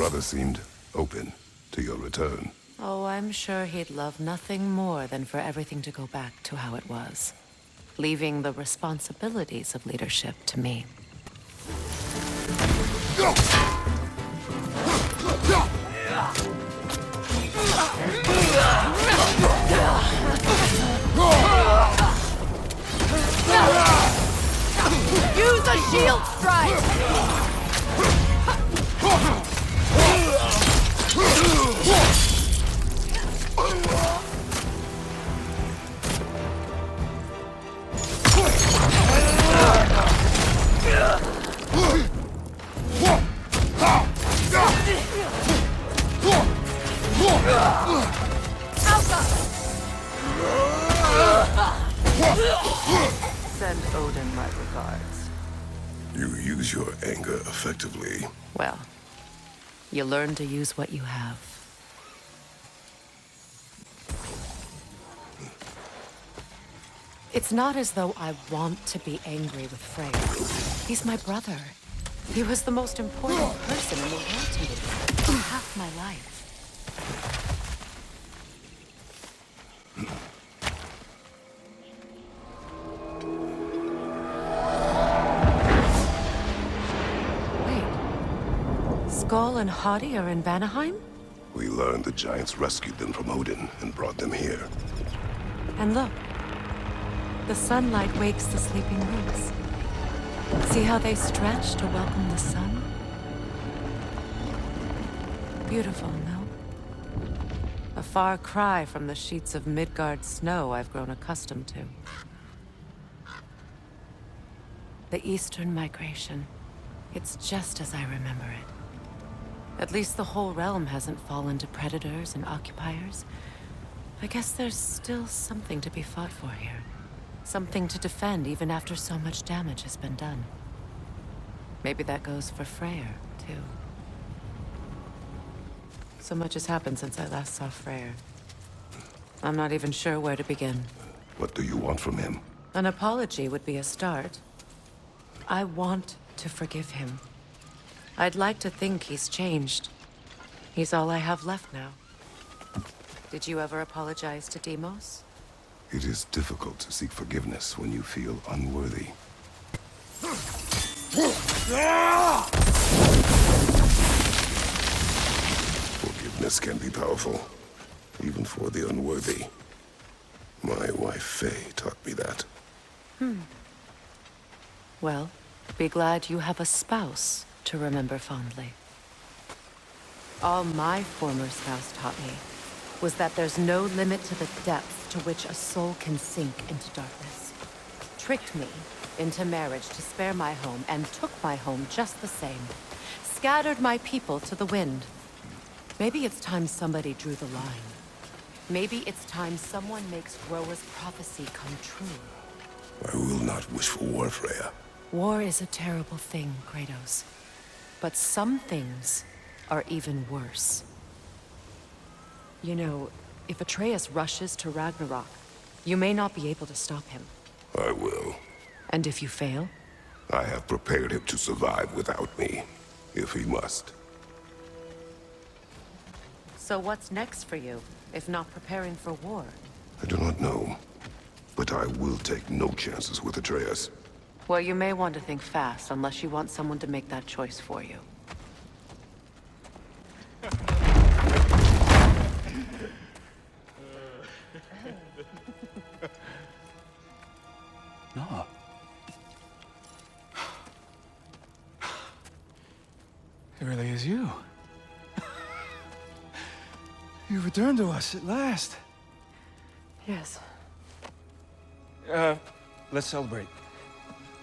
brother seemed open to your return. Oh, I'm sure he'd love nothing more than for everything to go back to how it was, leaving the responsibilities of leadership to me. Use a shield strike! Send Odin my regards. You use your anger effectively. Well, you learn to use what you have. It's not as though I want to be angry with Freyr. He's my brother. He was the most important person in the world to me for half my life. Skull and Hati are in Vanaheim? We learned the giants rescued them from Odin and brought them here. And look, the sunlight wakes the sleeping roots. See how they stretch to welcome the sun? Beautiful, no? A far cry from the sheets of Midgard snow I've grown accustomed to. The Eastern Migration. It's just as I remember it. At least the whole realm hasn't fallen to predators and occupiers. I guess there's still something to be fought for here. Something to defend even after so much damage has been done. Maybe that goes for Freyr, too. So much has happened since I last saw Freyr. I'm not even sure where to begin. What do you want from him? An apology would be a start. I want to forgive him. I'd like to think he's changed. He's all I have left now. Did you ever apologize to Deimos? It is difficult to seek forgiveness when you feel unworthy. Forgiveness can be powerful, even for the unworthy. My wife Faye taught me that. Well, be glad you have a spouse to remember fondly. All my former spouse taught me was that there's no limit to the depths to which a soul can sink into darkness. Tricked me into marriage to spare my home and took my home just the same. Scattered my people to the wind. Maybe it's time somebody drew the line. Maybe it's time someone makes Groa's prophecy come true. I will not wish for war, Freya. War is a terrible thing, Kratos. But some things are even worse. You know, if Atreus rushes to Ragnarok, you may not be able to stop him. I will. And if you fail? I have prepared him to survive without me, if he must. So what's next for you, if not preparing for war? I do not know, but I will take no chances with Atreus. Well, you may want to think fast, unless you want someone to make that choice for you. No. It really is you. You returned to us at last. Yes. Let's celebrate.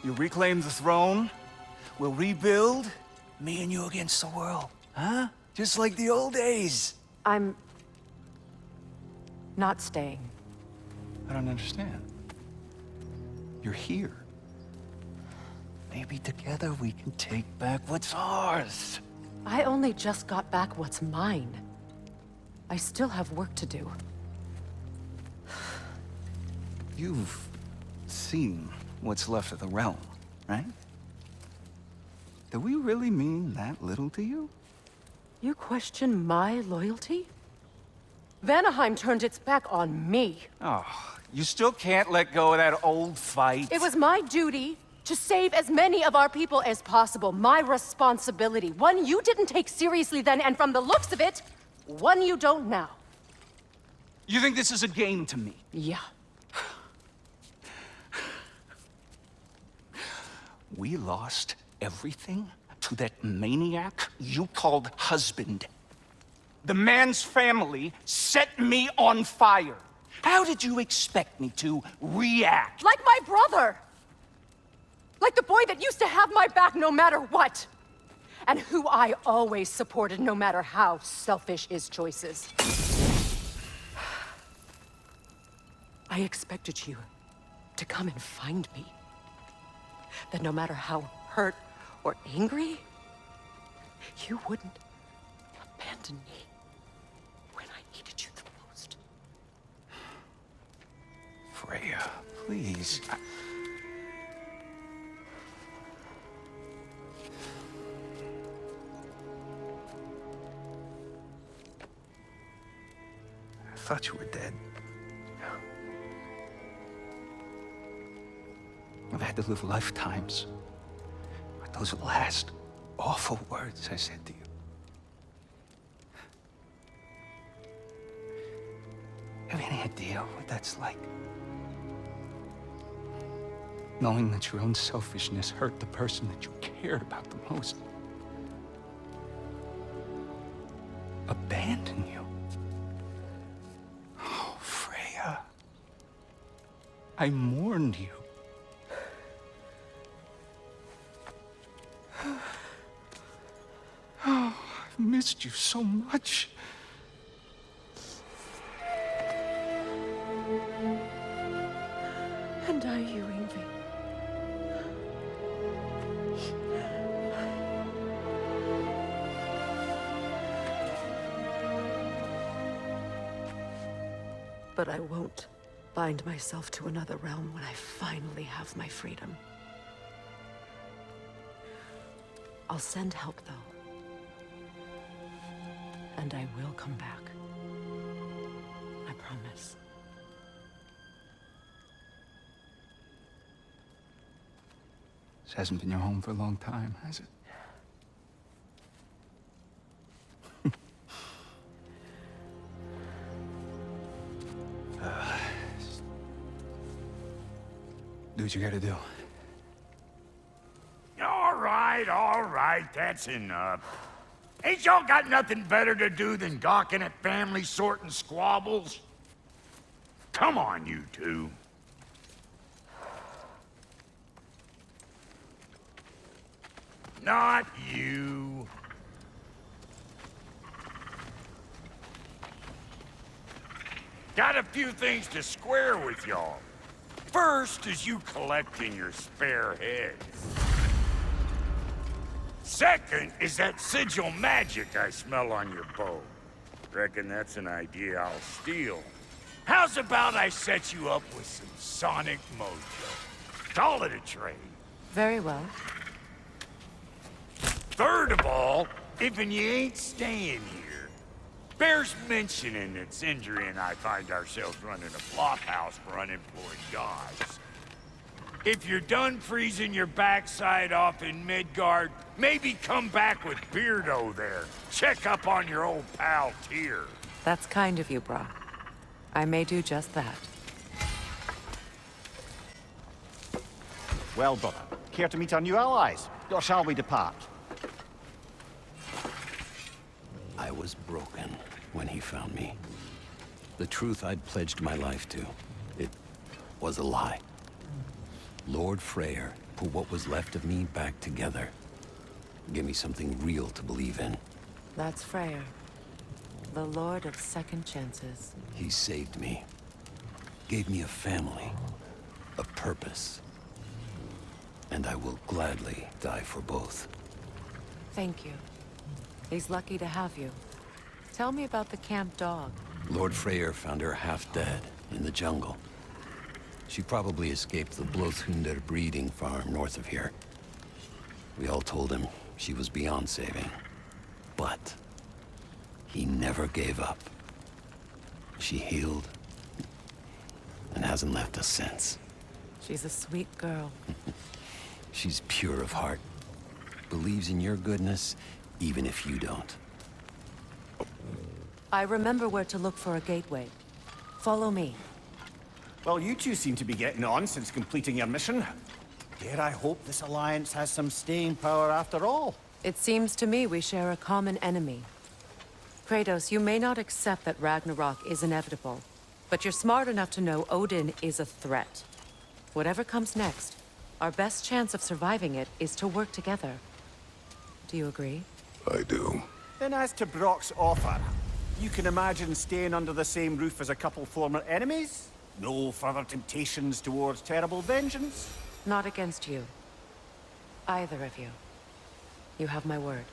You reclaim the throne. We'll rebuild. Me and you against the world. Huh? Just like the old days. I'm not staying. I don't understand. You're here. Maybe together we can take back what's ours. I only just got back what's mine. I still have work to do. You've seen what's left of the realm, right? Do we really mean that little to you? You question my loyalty? Vanaheim turned its back on me. Oh, you still can't let go of that old fight? It was my duty to save as many of our people as possible. My responsibility. One you didn't take seriously then, and from the looks of it, one you don't now. You think this is a game to me? Yeah. We lost everything to that maniac you called husband. The man's family set me on fire. How did you expect me to react? Like my brother! Like the boy that used to have my back no matter what! And who I always supported no matter how selfish his choices. I expected you to come and find me. That no matter how hurt or angry, you wouldn't abandon me when I needed you the most. Freya, please. I thought you were dead. I've had to live lifetimes with those last awful words I said to you. Have any idea what that's like? Knowing that your own selfishness hurt the person that you cared about the most. Abandon you. Oh, Freya. I mourned you. Oh, I've missed you so much. And I you, Ingvi. But I won't bind myself to another realm when I finally have my freedom. I'll send help, though. And I will come back. I promise. This hasn't been your home for a long time, has it? Do what you gotta do. All right, that's enough. Ain't y'all got nothing better to do than gawking at family sorting squabbles? Come on, you two. Not you. Got a few things to square with y'all. First is you collecting your spare heads. Second is that sigil magic I smell on your bow. Reckon that's an idea I'll steal. How's about I set you up with some sonic mojo? Call it a trade. Very well. Third of all, if you ain't staying here, bears mentioning that Sindri and I find ourselves running a flop house for unemployed guys. If you're done freezing your backside off in Midgard, maybe come back with Beardo there. Check up on your old pal Tyr. That's kind of you, Brah. I may do just that. Well, brother, care to meet our new allies? Or shall we depart? I was broken when he found me. The truth I'd pledged my life to, it was a lie. Lord Freyr put what was left of me back together. Gave me something real to believe in. That's Freyr, the Lord of Second Chances. He saved me. Gave me a family. A purpose. And I will gladly die for both. Thank you. He's lucky to have you. Tell me about the camp dog. Lord Freyr found her half dead in the jungle. She probably escaped the Blothunder breeding farm north of here. We all told him she was beyond saving. But He never gave up. She healed and hasn't left us since. She's a sweet girl. She's pure of heart. Believes in your goodness, even if you don't. I remember where to look for a gateway. Follow me. Well, you two seem to be getting on since completing your mission. Dare I hope this alliance has some staying power after all? It seems to me we share a common enemy. Kratos, you may not accept that Ragnarok is inevitable, but you're smart enough to know Odin is a threat. Whatever comes next, our best chance of surviving it is to work together. Do you agree? I do. Then as to Brock's offer, you can imagine staying under the same roof as a couple former enemies? No further temptations towards terrible vengeance? Not against you. Either of you. You have my word.